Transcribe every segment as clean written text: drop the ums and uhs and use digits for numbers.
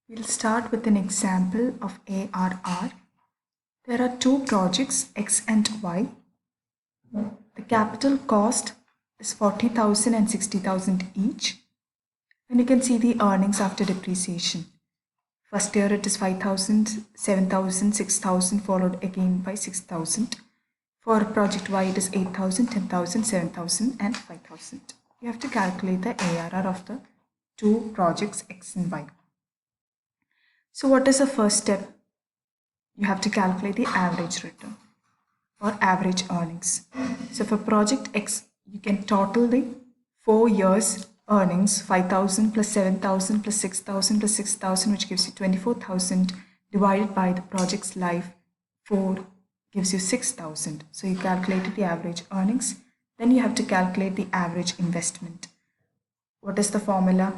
We'll start with an example of ARR. There are two projects, X and Y. The capital cost is 40,000 and 60,000 each. And you can see the earnings after depreciation. First year it is 5,000, 7,000, 6,000, followed again by 6,000. For project Y it is 8,000, 10,000, 7,000 and 5,000. You have to calculate the ARR of the two projects X and Y. So what is the first step? You have to calculate the average return or average earnings. So for project X, you can total the 4 years earnings, 5,000 plus 7,000 plus 6,000 plus 6,000, which gives you 24,000, divided by the project's life, 4 gives you 6,000. So you calculated the average earnings. Then you have to calculate the average investment. What is the formula?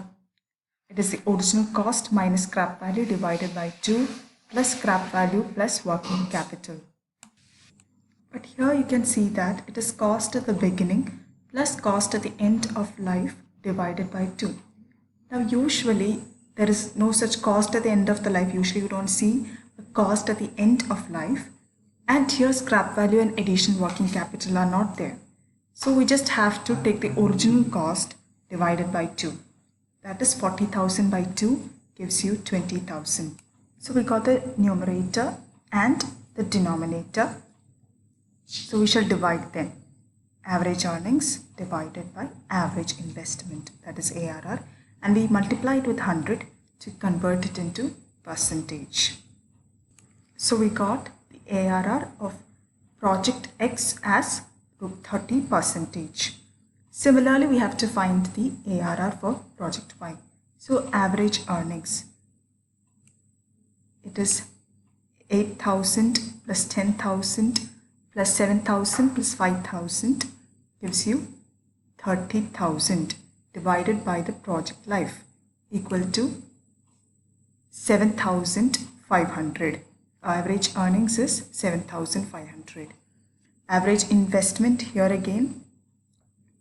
It is the original cost minus scrap value divided by 2 plus scrap value plus working capital. But here you can see that it is cost at the beginning plus cost at the end of life divided by 2. Now usually there is no such cost at the end of the life. Usually you don't see a cost at the end of life. And here scrap value and additional working capital are not there. So we just have to take the original cost divided by 2. That is 40,000 by 2 gives you 20,000. So we got the numerator and the denominator. So we shall divide them. Average earnings divided by average investment, that is ARR, and we multiply it with 100 to convert it into percentage. So we got the ARR of project X as 30%. Similarly, we have to find the ARR for project Y. So average earnings, it is 8,000 plus 10,000 plus 7,000 plus 5,000 gives you 30,000 divided by the project life equal to 7,500. Average earnings is 7,500. Average investment, here again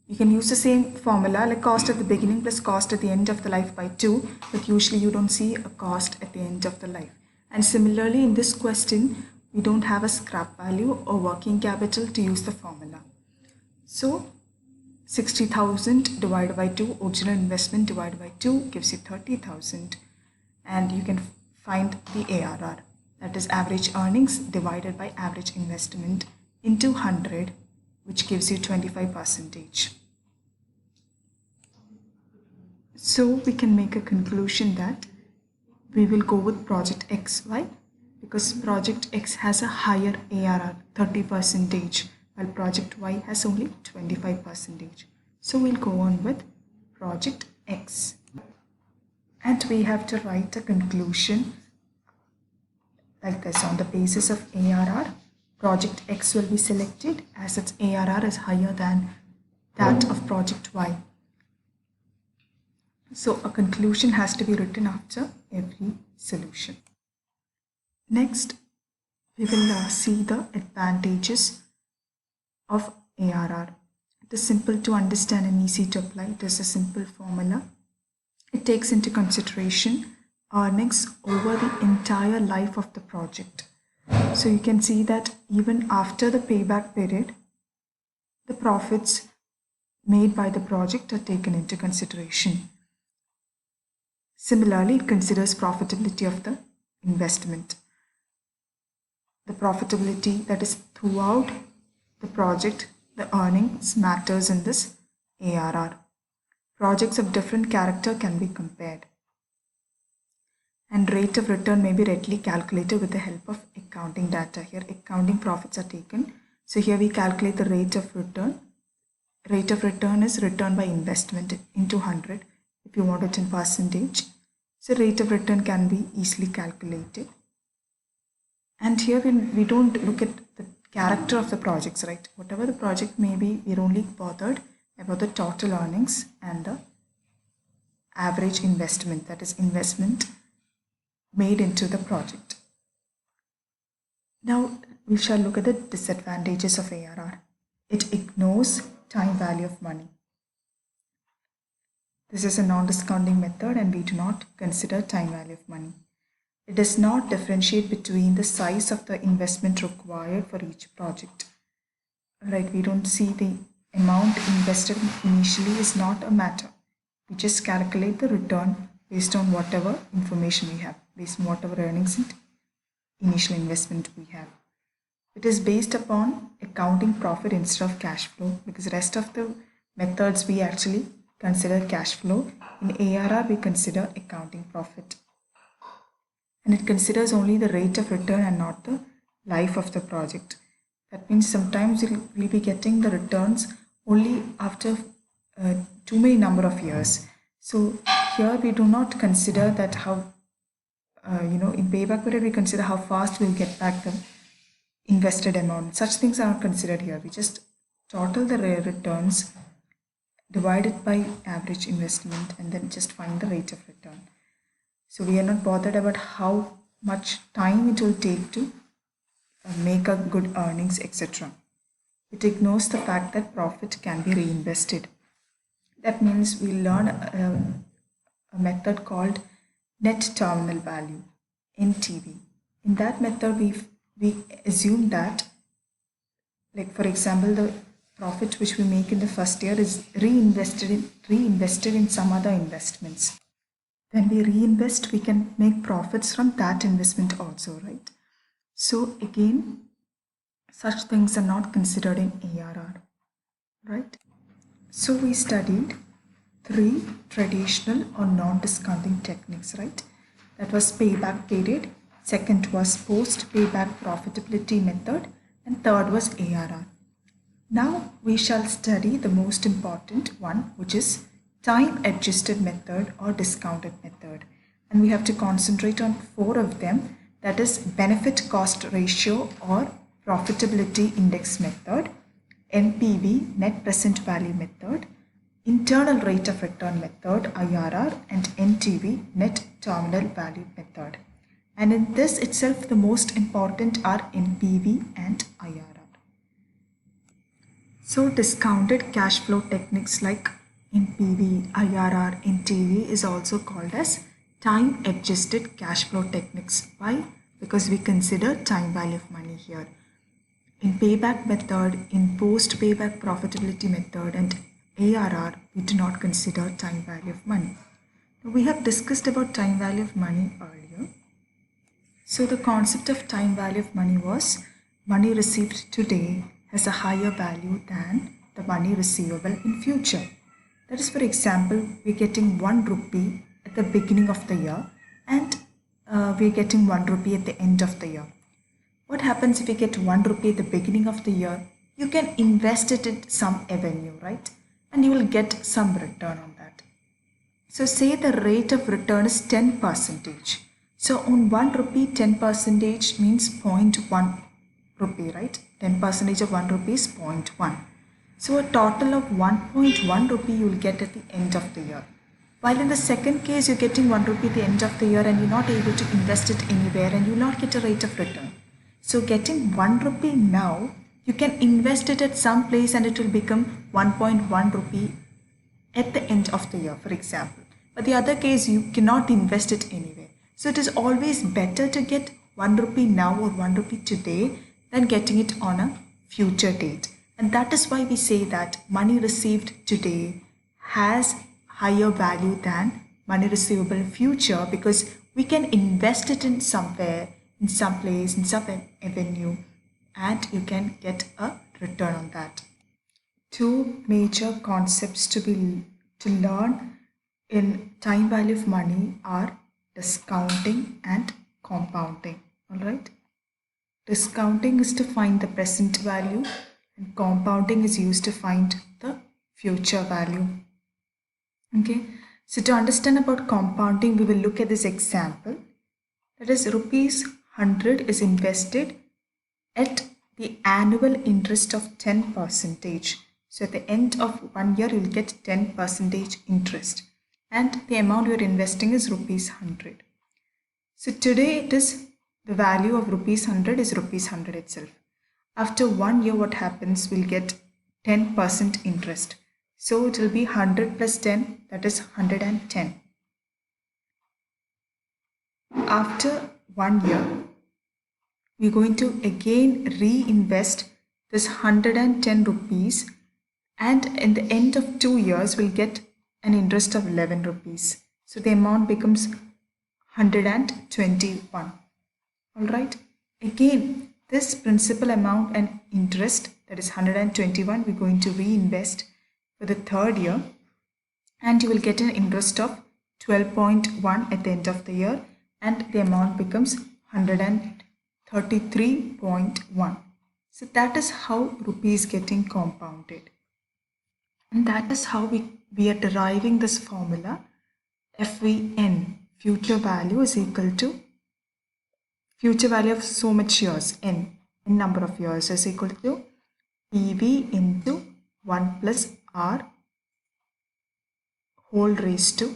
you can use the same formula like cost at the beginning plus cost at the end of the life by 2, but usually you don't see a cost at the end of the life. And similarly in this question we don't have a scrap value or working capital to use the formula. So 60,000 divided by 2, original investment divided by 2 gives you 30,000, and you can find the ARR, that is average earnings divided by average investment into 100, which gives you 25%. So we can make a conclusion that we will go with project XY because project X has a higher ARR, 30%, while project Y has only 25%. So we'll go on with project X. And we have to write a conclusion like this. On the basis of ARR, project X will be selected as its ARR is higher than that of project Y. So a conclusion has to be written after every solution. Next, we will see the advantages of ARR. It is simple to understand and easy to apply. It is a simple formula. It takes into consideration earnings over the entire life of the project. So you can see that even after the payback period, the profits made by the project are taken into consideration. Similarly, it considers profitability of the investment. The profitability that is throughout the project, the earnings matters in this ARR. Projects of different character can be compared. And rate of return may be readily calculated with the help of accounting data. Here accounting profits are taken. So here we calculate the rate of return. Rate of return is return by investment into 100 if you want it in percentage. So rate of return can be easily calculated. And here we don't look at the character of the projects, right? Whatever the project may be, we're only bothered about the total earnings and the average investment, that is investment made into the project. Now we shall look at the disadvantages of ARR. It ignores time value of money. This is a non-discounting method and we do not consider time value of money. It does not differentiate between the size of the investment required for each project. Right, we don't see the amount invested initially is not a matter. We just calculate the return based on whatever information we have, based on whatever earnings and initial investment we have. It is based upon accounting profit instead of cash flow, because the rest of the methods we actually consider cash flow. In ARR we consider accounting profit, and it considers only the rate of return and not the life of the project. That means sometimes we'll be getting the returns only after too many number of years. So here we do not consider that how, in payback period we consider how fast we'll get back the invested amount. Such things are not considered here. We just total the returns, divide it by average investment, and then just find the rate of return. So we are not bothered about how much time it will take to make a good earnings, etc. It ignores the fact that profit can be reinvested. That means we learn a method called net terminal value, NTV. In that method we assume that, like for example, the profit which we make in the first year is reinvested in some other investments. When we reinvest, we can make profits from that investment also, right? So again, such things are not considered in ARR, right? So we studied 3 traditional or non-discounting techniques, right? That was payback period, second was post-payback profitability method, and third was ARR. Now we shall study the most important one, which is time-adjusted method or discounted method. And we have to concentrate on 4 of them, that is benefit-cost ratio or profitability index method, NPV, net present value method, internal rate of return method, IRR, and NTV, net terminal value method. And in this itself, the most important are NPV and IRR. So discounted cash flow techniques like NPV, IRR, NTV is also called as time adjusted cash flow techniques. Why? Because we consider time value of money here. In payback method, in post payback profitability method, and ARR, we do not consider time value of money. Now, we have discussed about time value of money earlier. So the concept of time value of money was money received today has a higher value than the money receivable in future. That is, for example, we're getting 1 rupee at the beginning of the year and we're getting 1 rupee at the end of the year. What happens if you get 1 rupee at the beginning of the year? You can invest it in some avenue, right? And you will get some return on that. So say the rate of return is 10%. So on 1 rupee, 10% means 0.1 rupee, right? 10% of 1 rupee is 0.1. So a total of 1.1 rupee you will get at the end of the year. While in the second case, you're getting 1 rupee at the end of the year and you're not able to invest it anywhere and you will not get a rate of return. So getting 1 rupee now, you can invest it at some place and it will become 1.1 rupee at the end of the year, for example. But the other case, you cannot invest it anywhere. So it is always better to get 1 rupee now or 1 rupee today than getting it on a future date. And that is why we say that money received today has higher value than money receivable in future, because we can invest it in somewhere, in some place, in some avenue, and you can get a return on that. 2 major concepts to learn in time value of money are discounting and compounding. All right. Discounting is to find the present value and compounding is used to find the future value. Okay. So to understand about compounding, we will look at this example. That is, rupees 100 is invested at the annual interest of 10%. So at the end of 1 year, you will get 10% interest. And the amount you are investing is rupees 100. So today it is the value of rupees 100 is rupees 100 itself. After 1 year, what happens? We'll get 10% interest. So it will be 100 plus 10, that is 110. After 1 year, we're going to again reinvest this 110 rupees, and in the end of 2 years we'll get an interest of 11 rupees. So the amount becomes 121. Alright, again this principal amount and interest, that is 121, we're going to reinvest for the third year, and you will get an interest of 12.1 at the end of the year, and the amount becomes 133.1. So that is how rupee is getting compounded, and that is how we are deriving this formula. FVN, future value, is equal to future value of so much years, n number of years, is equal to PV into 1 plus R whole raised to